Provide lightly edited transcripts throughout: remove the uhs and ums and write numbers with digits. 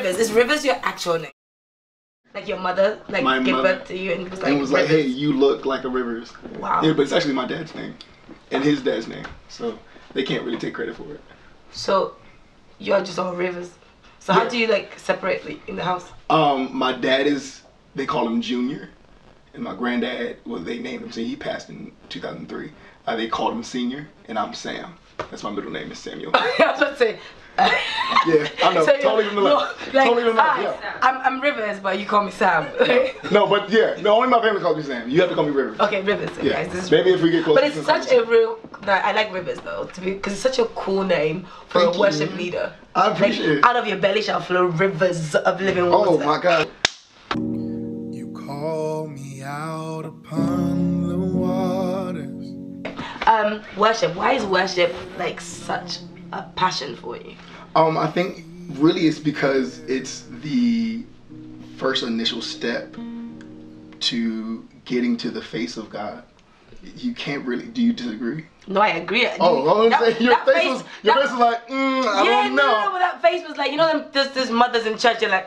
Rivers. Is Rivers your actual name? Like your mother, like gave birth to you and was like, hey, you look like a Rivers. Wow. Yeah, but it's actually my dad's name and his dad's name, so they can't really take credit for it. So you're just all Rivers. So how do you like separate in the house? My dad they call him Junior, and my granddad, they named him. So he passed in 2003. They called him Senior, and I'm Sam. That's my middle name is Samuel. I was about to say. Yeah, I know. So totally from the left. Like, totally from the left. Yeah. I'm Rivers, but you call me Sam. No, but only my family calls me Sam. You have to call me Rivers. Okay, Rivers. Yeah. Guys, Maybe if we get close. But it's such a real. I like Rivers though, because it's such a cool name for a worship leader. I appreciate it. Out of your belly shall flow rivers of living water. Oh my God. You call me out upon the waters. Worship. Why is worship like such a passion for you? I think really it's because it's the first initial step to getting to the face of God. You can't really. Do you disagree? No, I agree. Oh, your face was like, I don't know. No, but that face was like, you know, there's mothers in church, and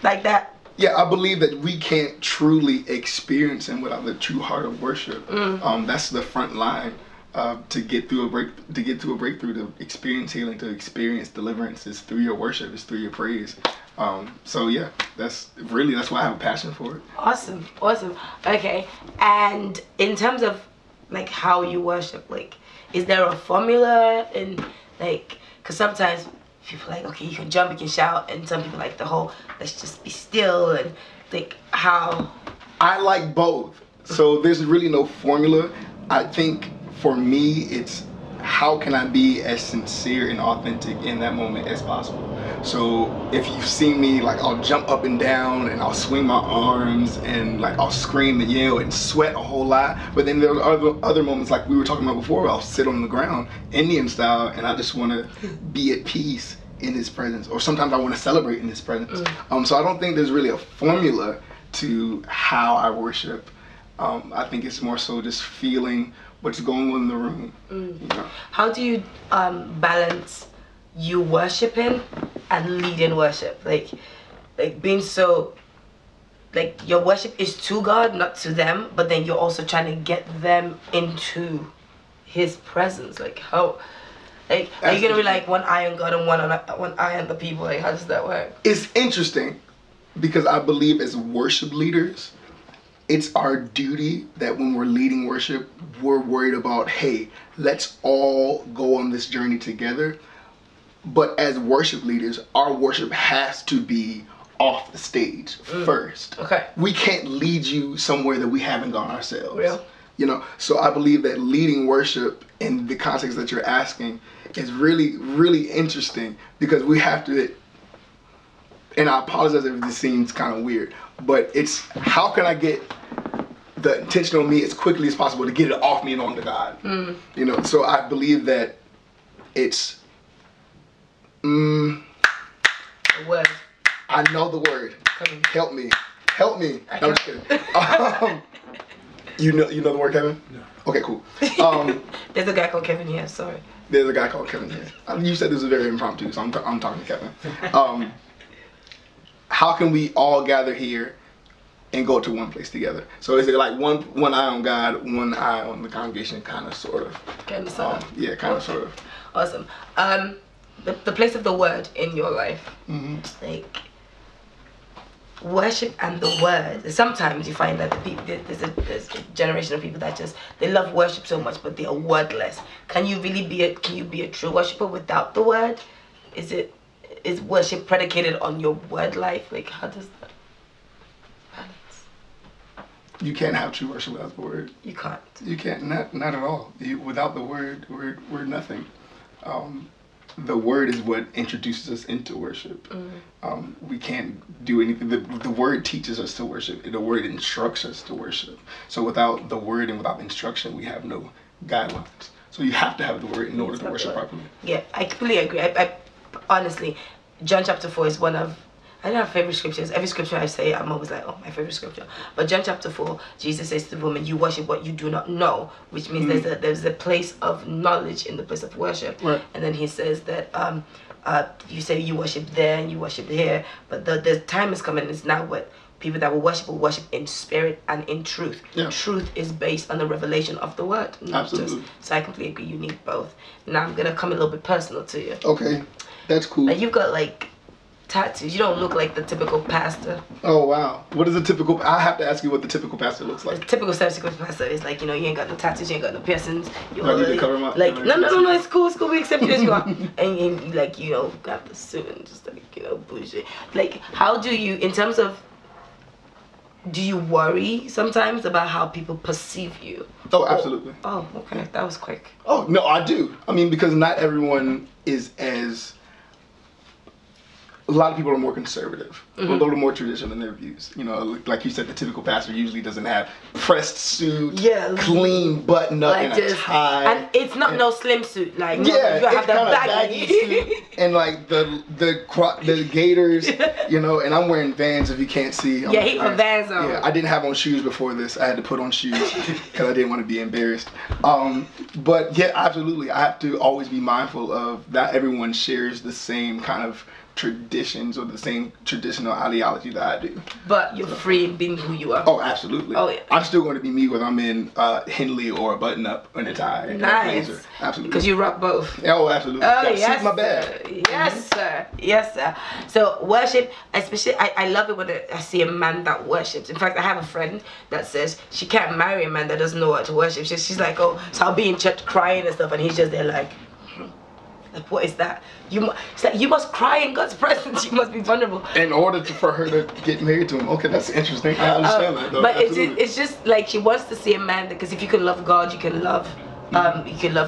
like that. Yeah, I believe that we can't truly experience Him without the true heart of worship. That's the front line to get through a breakthrough, to experience healing, to experience deliverance. Is through your worship. It's through your praise. So yeah, that's why I have a passion for it. Awesome. Okay, and in terms of like how you worship, like, is there a formula? And like, because sometimes people are like, okay, you can jump, you can shout, and some people like the whole let's just be still, and like how. I like both, so there's really no formula. I think for me, it's how can I be as sincere and authentic in that moment as possible. So if you see me, like, I'll jump up and down and I'll swing my arms and like I'll scream and yell and sweat a whole lot. But then there are other moments, like we were talking about before, where I'll sit on the ground, Indian style, and I just want to be at peace in His presence. Or sometimes I want to celebrate in His presence. So I don't think there's really a formula to how I worship. I think it's more so just feeling what's going on in the room. You know? How do you balance you worshiping and leading worship? Like being so, like your worship is to God, not to them, but then you're also trying to get them into His presence. Like how, like are you gonna be like one eye on God and one eye on the people? Like how does that work? It's interesting because I believe as worship leaders, it's our duty that when we're leading worship, we're worried about, hey, let's all go on this journey together. But as worship leaders, our worship has to be off the stage first. Okay. We can't lead you somewhere that we haven't gone ourselves. Real. You know, so I believe that leading worship in the context that you're asking is really, really interesting, because we have to, and I apologize if this seems kind of weird, but it's how can I get the attention on me as quickly as possible to get it off me and on to God. You know, so I believe that it's The word. I know the word. Help me. No, I'm just kidding. You know the word, Kevin? No. Okay, cool. There's a guy called Kevin here. Sorry. There's a guy called Kevin here. You said this was very impromptu, so I'm talking to Kevin. How can we all gather here and go to one place together? So is it like one eye on God, one eye on the congregation, kind of, sort of? Kind of, sort of. Yeah, kind of, sort of. Awesome. The place of the word in your life, like worship and the word. Sometimes you find that there's a generation of people that they love worship so much, but they are wordless. Can you be a true worshiper without the word? Is worship predicated on your word life? Like how does that balance? You can't have true worship without the word. You can't. You can't. Not at all. Without the word, we're nothing. The word is what introduces us into worship. We can't do anything. The word teaches us to worship. The word instructs us to worship. So without the word and without the instruction, we have no guidelines. So you have to have the word in order to worship properly. Yeah, I completely agree. I honestly, John chapter 4 is one of, I don't have favorite scriptures. Every scripture I say, I'm always like, oh, my favorite scripture. But John chapter 4, Jesus says to the woman, you worship what you do not know, which means there's a place of knowledge in the place of worship. Right. And then he says that You say you worship there and you worship here, but the time is coming. It's now what people that will worship in spirit and in truth. Yeah. Truth is based on the revelation of the word. Absolutely. So I completely agree. You need both. Now I'm gonna come a little bit personal to you. Okay, that's cool. Like you've got like tattoos. You don't look like the typical pastor. Oh wow. What is a typical? I have to ask you what the typical pastor looks like. The typical subsequent pastor is like, you know, you ain't got no tattoos, you ain't got no piercings. You I need to cover my- like no, it's cool, we accept you as you are. and like, you know, got the suit and just like, you know, bullshit. Like, how do you, in terms of, do you worry sometimes about how people perceive you? Oh, absolutely. Oh, okay, that was quick. Oh no, I do. I mean, because not everyone is as. A lot of people are more conservative, a little more traditional in their views. You know, like you said, the typical pastor usually doesn't have pressed suit, clean button up, like and a tie. And it's not no slim suit, like yeah, you have it's the kind of baggy suit and like the gaiters, you know. And I'm wearing Vans. If you can't see, yeah, he put Vans on. Yeah, I didn't have on shoes before this. I had to put on shoes because I didn't want to be embarrassed. But yeah, absolutely, I have to always be mindful of that. Everyone shares the same kind of traditions or the same traditional ideology that I do. But you're free in being who you are. Oh, absolutely. Oh, yeah. I'm still going to be me whether I'm in Henley or a button up and a tie. And nice. A blazer. Absolutely. Because you rock both. Oh, absolutely. Oh, That yes, suits my bag. sir. Yes, sir. Yes, sir. So worship, especially, I love it when I see a man that worships. In fact, I have a friend that says she can't marry a man that doesn't know how to worship. She's like, oh, so I'll be in church crying and stuff, and he's just there like what is that? It's like, you must cry in God's presence. You must be vulnerable. In order for her to get married to him. Okay, that's interesting. I understand that though. But it's just like she wants to see a man, because if you can love God, you can love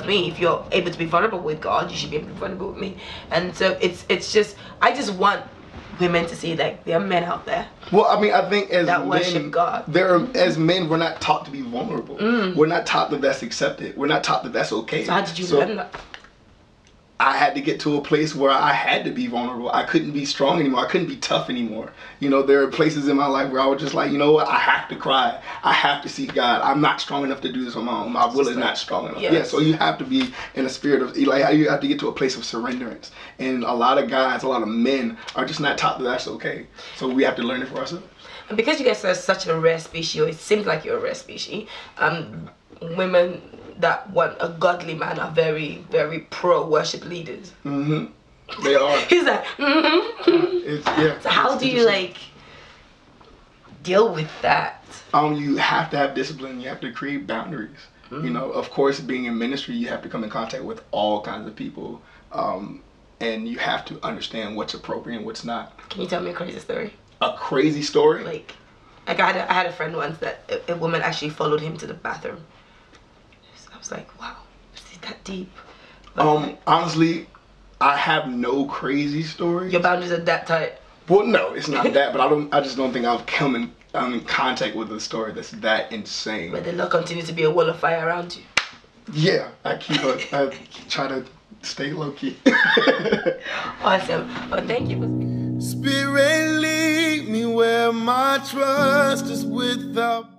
me. If you're able to be vulnerable with God, you should be able to be vulnerable with me. And so it's just, I just want women to see like there are men out there. Well, I mean, I think as that men, worship God. As men, we're not taught to be vulnerable. We're not taught that that's accepted. We're not taught that that's okay. So how did you learn that? I had to get to a place where I had to be vulnerable. I couldn't be strong anymore. I couldn't be tough anymore. You know, there are places in my life where I was just like, you know what? I have to cry. I have to seek God. I'm not strong enough to do this on my own. My will is not strong enough. Yes. Yeah, so you have to be in a spirit of, like, you have to get to a place of surrenderance. And a lot of guys, a lot of men are just not taught that that's okay. So we have to learn it for ourselves. And because you guys are such a rare species, or it seems like you're a rare species, women that want a godly man are very, very pro worship leaders. They are. He's like, So how do you like deal with that? You have to have discipline. You have to create boundaries. You know, of course, being in ministry, you have to come in contact with all kinds of people, and you have to understand what's appropriate and what's not. Can you tell me a crazy story? A crazy story? Like I had a friend once that a woman actually followed him to the bathroom. I was like, wow, is it that deep? But honestly, I have no crazy stories. Your boundaries are that tight? Well, no, it's not that, but I just don't think I'm in contact with a story that's that insane. But the Lord continues to be a wall of fire around you. Yeah, I try to stay low key. Awesome. Well, thank you for... Spirit, lead me where my trust is without